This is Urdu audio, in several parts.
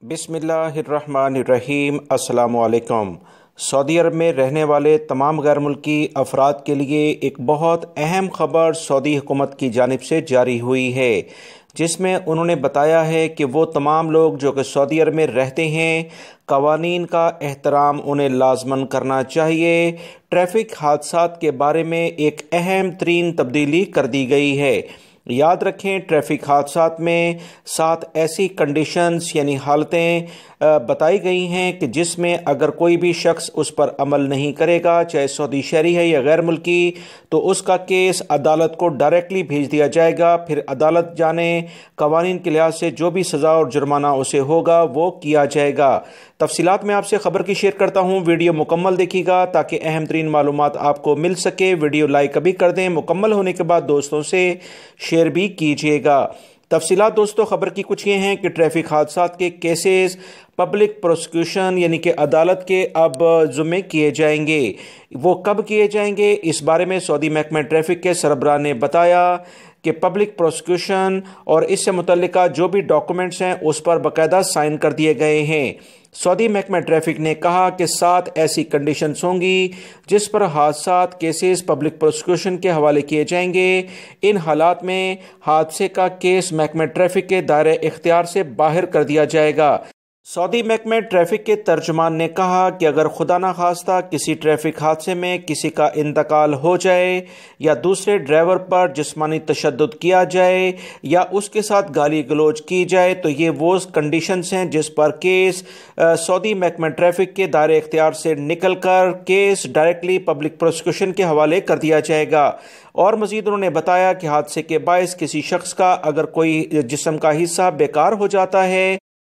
بسم اللہ الرحمن الرحیم۔ السلام علیکم۔ سعودی عرب میں رہنے والے تمام غیر ملکی افراد کے لیے ایک بہت اہم خبر سعودی حکومت کی جانب سے جاری ہوئی ہے، جس میں انہوں نے بتایا ہے کہ وہ تمام لوگ جو کہ سعودی عرب میں رہتے ہیں، قوانین کا احترام انہیں لازماً کرنا چاہیے۔ ٹریفک حادثات کے بارے میں ایک اہم ترین تبدیلی کر دی گئی ہے۔ یاد رکھیں، ٹریفک حادثات میں 7 ایسی کنڈیشنز یعنی حالتیں بتائی گئی ہیں کہ جس میں اگر کوئی بھی شخص اس پر عمل نہیں کرے گا، چاہے سعودی شہری ہے یا غیر ملکی، تو اس کا کیس عدالت کو ڈائریکٹلی بھیج دیا جائے گا۔ پھر عدالت جانے قوانین کے لحاظ سے جو بھی سزا اور جرمانہ اسے ہوگا وہ کیا جائے گا۔ تفصیلات میں آپ سے خبر کی شیئر کرتا ہوں، ویڈیو مکمل دیکھیے گا تاکہ اہم ترین معلومات آپ کو مل سکے۔ ویڈیو لائک ابھی کر دیں، مکمل ہونے کے بعد دوستوں سے شیئر بھی کیجیے گا۔ تفصیلات دوستو خبر کی کچھ یہ ہیں کہ ٹریفک حادثات کے کیسز پبلک پروسیکیوشن یعنی کہ عدالت کے اب ذمے کیے جائیں گے۔ وہ کب کیے جائیں گے، اس بارے میں سعودی محکمہ ٹریفک کے سربراہ نے بتایا کہ پبلک پروسیکیوشن اور اس سے متعلقہ جو بھی ڈاکومنٹس ہیں اس پر باقاعدہ سائن کر دیے گئے ہیں۔ سعودی محکمہ ٹریفک نے کہا کہ 7 ایسی کنڈیشنز ہوں گی جس پر حادثات کیسز پبلک پروسیکیوشن کے حوالے کیے جائیں گے۔ ان حالات میں حادثے کا کیس محکمہ ٹریفک کے دائرہ اختیار سے باہر کر دیا جائے گا۔ سعودی محکمہ ٹریفک کے ترجمان نے کہا کہ اگر خدا نخواستہ کسی ٹریفک حادثے میں کسی کا انتقال ہو جائے یا دوسرے ڈرائیور پر جسمانی تشدد کیا جائے یا اس کے ساتھ گالی گلوچ کی جائے تو یہ وہ کنڈیشنز ہیں جس پر کیس سعودی محکمہ ٹریفک کے دائرہ اختیار سے نکل کر کیس ڈائریکٹلی پبلک پروسیکیوشن کے حوالے کر دیا جائے گا۔ اور مزید انہوں نے بتایا کہ حادثے کے باعث کسی شخص کا اگر کوئی جسم کا حصہ بیکار ہو جاتا ہے،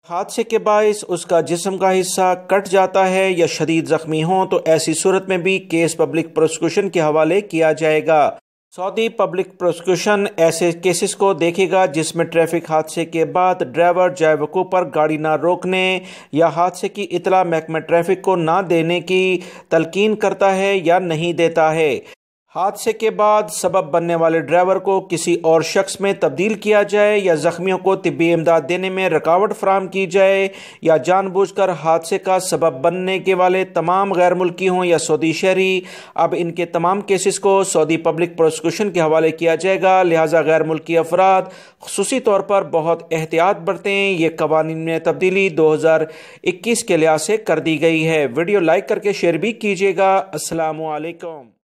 حادثے کے باعث اس کا جسم کا حصہ کٹ جاتا ہے یا شدید زخمی ہوں تو ایسی صورت میں بھی کیس پبلک پروسیکیوشن کے حوالے کیا جائے گا۔ سعودی پبلک پروسیکیوشن ایسے کیسز کو دیکھے گا جس میں ٹریفک حادثے کے بعد ڈرائیور جائے وقوع پر گاڑی نہ روکنے یا حادثے کی اطلاع محکمہ ٹریفک کو نہ دینے کی تلقین کرتا ہے یا نہیں دیتا ہے۔ حادثے کے بعد سبب بننے والے ڈرائیور کو کسی اور شخص میں تبدیل کیا جائے یا زخمیوں کو طبی امداد دینے میں رکاوٹ فراہم کی جائے یا جان بوجھ کر حادثے کا سبب بننے کے والے تمام غیر ملکی ہوں یا سعودی شہری، اب ان کے تمام کیسز کو سعودی پبلک پروسیکیوشن کے حوالے کیا جائے گا۔ لہٰذا غیر ملکی افراد خصوصی طور پر بہت احتیاط برتیں۔ یہ قوانین میں تبدیلی 2021 کے لحاظ سے کر دی گئی ہے۔ ویڈیو لائک کر کے شیئر بھی کیجیے گا۔ السلام علیکم۔